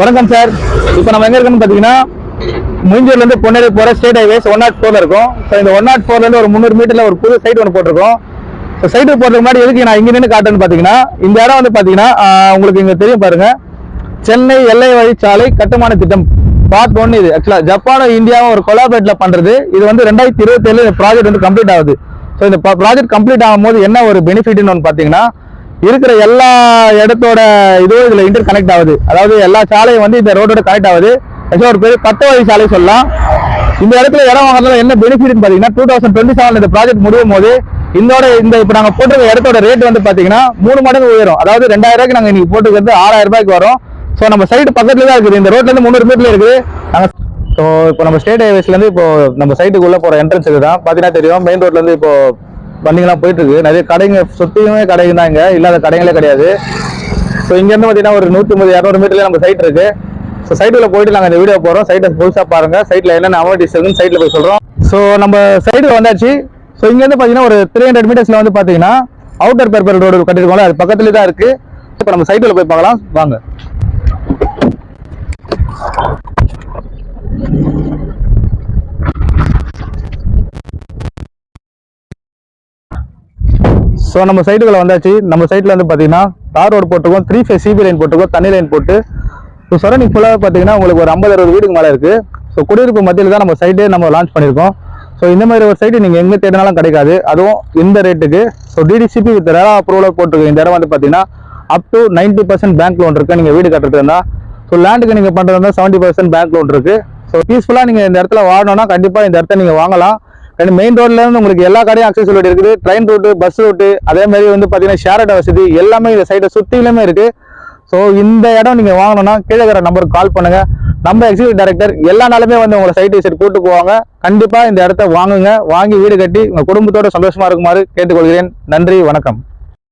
வணக்கம் சார். இப்போ நம்ம எங்க இருக்கோம்னு பாத்தீங்கன்னா மூஞ்சூர்ல இருந்து பொன்னேரி போற ஸ்டேட் ஹைவேஸ் 104 இருக்கும். ஸோ இந்த 104ல இருந்து ஒரு 300 மீட்டர்ல ஒரு புது சைட் ஒன்று போட்டிருக்கோம். ஸோ சைட்டு போறதுக்கு முன்னாடி எதுக்கு நான் இங்க நின்று காட்டுன்னு பாத்தீங்கன்னா, இந்த இடம் வந்து பாத்தீங்கன்னா உங்களுக்கு இங்க தெரியும் பாருங்க, சென்னை எல்லை வழிச்சாலை கட்டுமான திட்டம் பார்ட் 1. இது ஆக்சுவலா ஜப்பானும் இந்தியாவும் ஒரு கொலாபரேட்ல பண்றது. இது வந்து 2027 இந்த ப்ராஜெக்ட் வந்து கம்ப்ளீட் ஆகுது. ஸோ இந்த ப்ராஜெக்ட் கம்ப்ளீட் ஆகும்போது என்ன ஒரு பெனிஃபிட்னு ஒன்று பாத்தீங்கன்னா, இருக்கிற எல்லா இடத்தோட இதுவும் இதுல இன்டர் கனெக்ட் ஆகுது. அதாவது எல்லா சாலையும் வந்து இந்த ரோடோட கனெக்ட் ஆகுது. ஆக்சுவலா ஒரு பெரிய 10 வழி சாலை சொல்லலாம். இந்த இடத்துல இடம் வாங்குறதுல என்ன பெனிஃபிட்னு பாத்தீங்கன்னா, 2027 இந்த ப்ராஜெக்ட் முடியும் போது இந்த இப்ப நாங்க போட்டிருக்க இடத்தோட ரேட் வந்து பாத்தீங்கன்னா 3 மடங்கு உயரும். அதாவது 2000 ரூபாய்க்கு நாங்க இன்னைக்கு போட்டுக்கிறது 6000 ரூபாய்க்கு வரும். ஸோ நம்ம சைடு பக்கத்துல தான் இருக்குது. இந்த ரோட்ல இருந்து 300 மீட்டர்ல இருக்குது. ஸோ இப்போ நம்ம ஸ்டேட் ஹைவேஸ்ல இருந்து இப்போ நம்ம சைட்டுக்குள்ள போற என்ட்ரன்ஸ் இதுதான். பாத்தீங்கன்னா தெரியும், மெயின் ரோட்ல இருந்து இப்போ வண்டிங்கெல்லாம் போயிட்டு இருக்கு. நிறைய கடைங்க சுத்தியுமே கடைங்க தான், இங்க இல்லாத கடைங்களே கிடையாது. ஸோ இங்க இருந்து பாத்தீங்கன்னா ஒரு 150-200 மீட்டர்ல நம்ம சைட் இருக்கு. ஸோ சைட்டுல போயிட்டு நாங்க இந்த வீடியோ போறோம். சைட்டை புதுசா பாருங்க, சைட்ல என்னென்ன அமௌனிட்டிஸ் இருக்குன்னு சைட்ல போய் சொல்றோம். ஸோ நம்ம சைடு வந்தாச்சு. ஸோ இங்க இருந்து பாத்தீங்கன்னா ஒரு 300 மீட்டர்ஸ்ல வந்து பாத்தீங்கன்னா அவுட்டர் பெர்பர் ரோடு கட்டிருக்கோம்ல, அது பக்கத்துலேயே தான் இருக்கு. இப்போ நம்ம சைட்டுல போய் பார்க்கலாம் வாங்க. ஸோ நம்ம சைட்டுக்குள்ள வந்தாச்சு. நம்ம சைட்ல வந்து பாத்தீங்கன்னா தார் ரோடு போட்டிருக்கோம், 3 ஃபேஸ் சிபி லைன் போட்டிருக்கோம், தண்ணி லைன் போட்டு. ஸோ சரௌண்டிங் ஃபுல்லாக பார்த்தீங்கன்னா உங்களுக்கு ஒரு 50-60 வீடுக்கு மேலே இருக்கு. ஸோ குடியிருப்பு மத்தியில் தான் நம்ம சைட்டே நம்ம லான்ச் பண்ணியிருக்கோம். ஸோ இந்த மாதிரி ஒரு சைட்டு நீங்கள் எங்கே தேடினாலும் கிடைக்காது, அதுவும் இந்த ரேட்டுக்கு. So DTCP with RERA approval போட்டிருக்கு. இந்த இடம் வந்து பார்த்தீங்கன்னா அப் டு 90% பேங்க் லோன் இருக்கு. நீங்கள் வீடு கட்டுறது இருந்தால், ஸோ லேண்டுக்கு நீங்கள் பண்ணுறது இருந்தால் 70% பேங்க் லோன் இருக்கு. ஸோ பீஸ்ஃபுல்லாக நீங்கள் இந்த இடத்துல வாங்கணும்னா கண்டிப்பாக இந்த இடத்த நீங்கள் வாங்கலாம். மெயின் ரோட்ல இருந்து உங்களுக்கு எல்லா கடையும் அக்சசிபிலிட்டி இருக்குது. ட்ரெயின் ரூட்டு, பஸ் ரூட்டு, அதே மாதிரி வந்து பார்த்தீங்கன்னா ஷேர் ஆட்டோ வசதி எல்லாமே இந்த சைட்டை சுற்றிலுமே இருக்கு. ஸோ இந்த இடம் நீங்கள் வாங்கணும்னா கீழே இருக்கிற நம்பருக்கு கால் பண்ணுங்க. நம்ம எக்ஸிக்யூட்டிவ் டைரக்டர் எல்லா நாளுமே வந்து உங்களை சைட் விசிட் கூட்டு போவாங்க. கண்டிப்பாக இந்த இடத்த வாங்குங்க, வாங்கி வீடு கட்டி உங்கள் குடும்பத்தோட சந்தோஷமா இருக்குமாறு கேட்டுக்கொள்கிறேன். நன்றி, வணக்கம்.